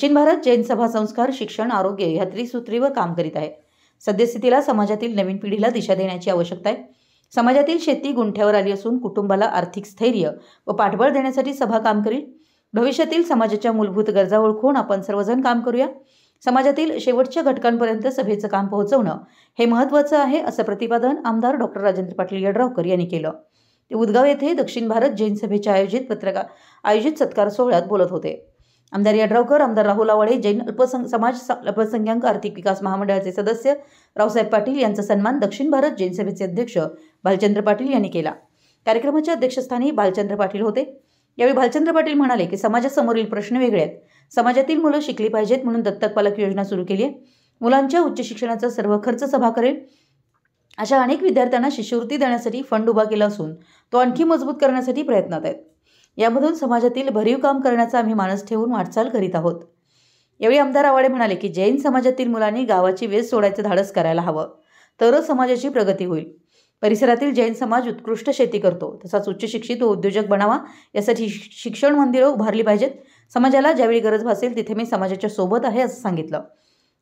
दक्षिण भारत जैन सभा संस्कार, शिक्षण, आरोग्य या त्रिसूत्रीवर काम करीत आहे. सद्यस्थितीला समाजातील नवीन पिढीला दिशा देण्याची आवश्यकता आहे. समाजातील शेती गुंठ्यावर आली असून कुटुंबाला आर्थिक स्थैर्य व पाठबळ देण्यासाठी सभा काम करील. भविष्यातील समाजाच्या मूलभूत गरजा ओळखून आपण सर्वजण काम करूया. समाजातील शेवटच्या घटकांपर्यंत सभेचं काम पोहोचवणं हे महत्त्वाचं आहे, असं प्रतिपादन आमदार डॉक्टर राजेंद्र पाटील यड्रावकर यांनी केलं. ते उदगाव येथे दक्षिण भारत जैन सभेच्या आयोजित सत्कार सोहळ्यात बोलत होते. आमदार यड्रावकर, आमदार राहुल आवाळे, जैन समाज अल्पसंख्याक आर्थिक विकास महामंडळाचे सदस्य रावसाहेब पाटील यांचा सन्मान दक्षिण भारत जैन सभेचे अध्यक्ष भालचंद्र पाटील यांनी केला. कार्यक्रमाच्या अध्यक्षस्थानी भालचंद्र पाटील होते. यावेळी भालचंद्र पाटील म्हणाले की समाजासमोरील प्रश्न वेगळे आहेत. समाजातील मुलं शिकली पाहिजेत म्हणून दत्तक पालक योजना सुरू केली आहे. मुलांच्या उच्च शिक्षणाचा सर्व खर्च सभा करेल. अशा अनेक विद्यार्थ्यांना शिष्यवृत्ती देण्यासाठी फंड उभा केला असून तो आणखी मजबूत करण्यासाठी प्रयत्नात आहेत. यामधून समाजातील भरीव काम करण्याचा आम्ही मानस ठेवून वाटचाल करीत आहोत. यावेळी आमदार आवाळे म्हणाले की जैन समाजातील मुलांनी गावाची वेच सोडायचं धाडस करायला हवं, तरच समाजाची प्रगती होईल. परिसरातील जैन समाज उत्कृष्ट शेती करतो, तसाच उच्च शिक्षित व उद्योजक बनावा यासाठी शिक्षण मंदिरं उभारली पाहिजेत. समाजाला ज्यावेळी गरज भासेल तिथे मी समाजाच्या सोबत आहे, असं सांगितलं.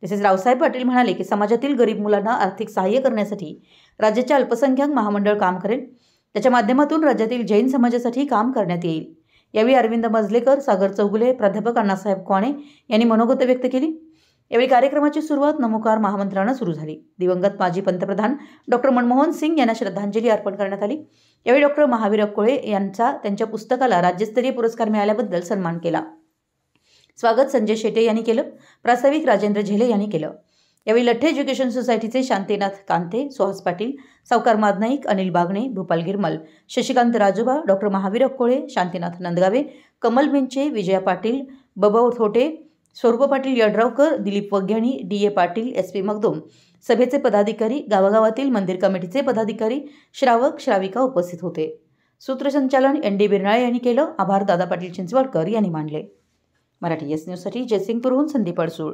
तसेच रावसाहेब पाटील म्हणाले की समाजातील गरीब मुलांना आर्थिक सहाय्य करण्यासाठी राज्याच्या अल्पसंख्याक महामंडळ काम करेल. त्याच्या माध्यमातून राज्यातील जैन समाजासाठी काम करण्यात येईल. यावेळी अरविंद मजलेकर, सागर चौगुले, प्राध्यापक अण्णासाहेब क्वाणे यांनी मनोगत व्यक्त केली. यावेळी कार्यक्रमाची सुरुवात नमोकार महामंत्रानं सुरू झाली. दिवंगत माजी पंतप्रधान डॉक्टर मनमोहन सिंग यांना श्रद्धांजली अर्पण करण्यात आली. यावेळी डॉक्टर महावीर अक्कोळे यांचा त्यांच्या पुस्तकाला राज्यस्तरीय पुरस्कार मिळाल्याबद्दल सन्मान केला. स्वागत संजय शेटे यांनी केलं. प्रास्ताविक राजेंद्र झेले यांनी केलं. यावेळी लठ्ठे एज्युकेशन सोसायटीचे शांतीनाथ कांते, सुहास पाटील, सावकार मादनाईक, अनिल बागणे, भूपाल गिरमल, शशिकांत राजुबा, डॉक्टर महावीर अक्कोळे, शांतीनाथ नंदगावे, कमल बिंचे, विजया पाटील, बबव Thote, Swaroop Patil Yadravkar, Dilip Vagyani, D A Patil, S P Magdum, सभेचे पदाधिकारी, गावागावातील मंदिर कमिटीचे पदाधिकारी, श्रावक श्राविका उपस्थित होते. सूत्रसंचालन एन डी बिरनाळे यांनी केलं. आभार दादा पाटील चिंचवडकर यांनी मानले. मराठी एस न्यूजसाठी जयसिंगपूरहून संदीप अडसूळ.